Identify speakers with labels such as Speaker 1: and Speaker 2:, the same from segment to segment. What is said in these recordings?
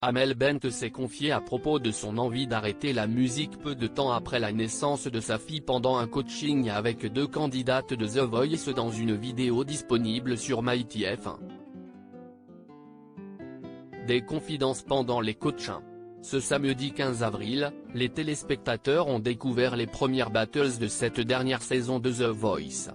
Speaker 1: Amel Bent s'est confiée à propos de son envie d'arrêter la musique peu de temps après la naissance de sa fille pendant un coaching avec 2 candidates de The Voice dans une vidéo disponible sur MyTF1. Des confidences pendant les coachings. Ce samedi 15 avril, les téléspectateurs ont découvert les premières battles de cette dernière saison de The Voice.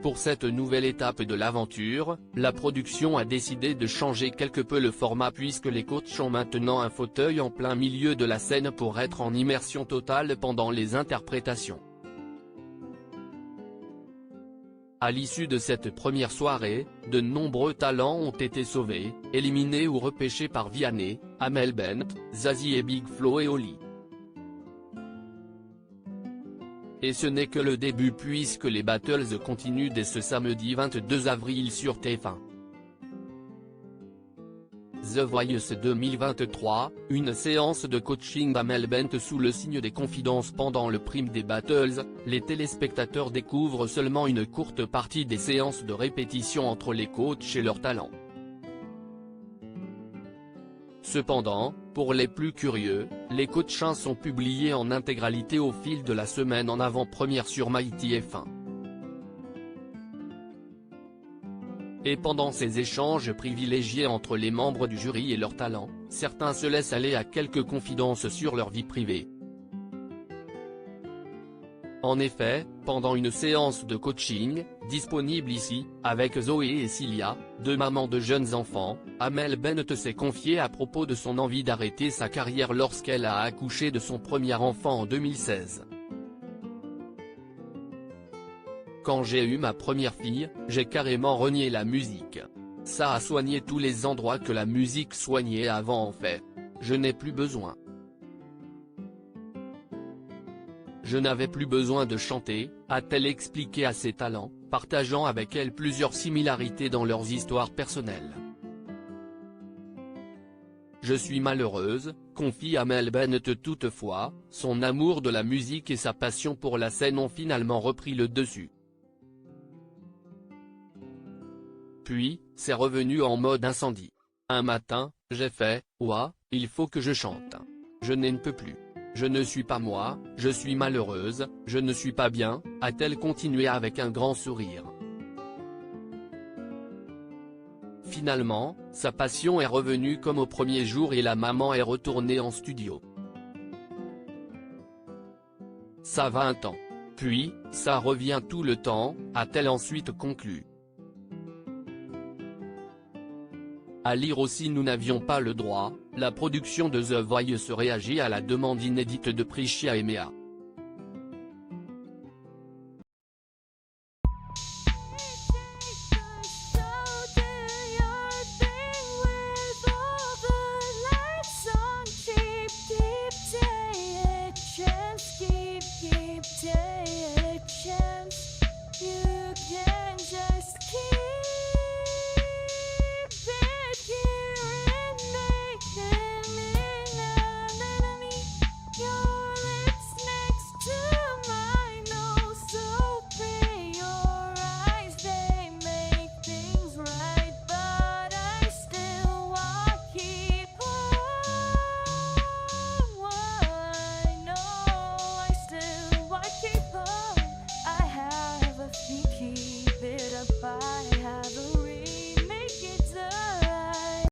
Speaker 1: Pour cette nouvelle étape de l'aventure, la production a décidé de changer quelque peu le format puisque les coachs ont maintenant un fauteuil en plein milieu de la scène pour être en immersion totale pendant les interprétations. À l'issue de cette première soirée, de nombreux talents ont été sauvés, éliminés ou repêchés par Vianney, Amel Bent, Zazie et Big Flo et Oli. Et ce n'est que le début puisque les battles continuent dès ce samedi 22 avril sur TF1. The Voice 2023, une séance de coaching d'Amel Bent sous le signe des confidences pendant le prime des battles, les téléspectateurs découvrent seulement une courte partie des séances de répétition entre les coachs et leurs talents. Cependant, pour les plus curieux, les coachings sont publiés en intégralité au fil de la semaine en avant-première sur MyTF1. Et pendant ces échanges privilégiés entre les membres du jury et leurs talents, certains se laissent aller à quelques confidences sur leur vie privée. En effet, pendant une séance de coaching, disponible ici, avec Zoé et Cilia, 2 mamans de jeunes enfants, Amel Bent s'est confiée à propos de son envie d'arrêter sa carrière lorsqu'elle a accouché de son premier enfant en 2016. Quand j'ai eu ma première fille, j'ai carrément renié la musique. Ça a soigné tous les endroits que la musique soignait avant en fait. Je n'ai plus besoin. Je n'avais plus besoin de chanter, a-t-elle expliqué à ses talents, partageant avec elle plusieurs similarités dans leurs histoires personnelles. Je suis malheureuse, confie Amel Bent toutefois, son amour de la musique et sa passion pour la scène ont finalement repris le dessus. Puis, c'est revenu en mode incendie. Un matin, j'ai fait « Ouah, il faut que je chante. Je n'en peux plus. Je ne suis pas moi, je suis malheureuse, je ne suis pas bien », a-t-elle continué avec un grand sourire. Finalement, sa passion est revenue comme au premier jour et la maman est retournée en studio. Ça va un temps. Puis, ça revient tout le temps, a-t-elle ensuite conclu. À lire aussi nous n'avions pas le droit, la production de The Voice réagit à la demande inédite de Priscilla et Mea.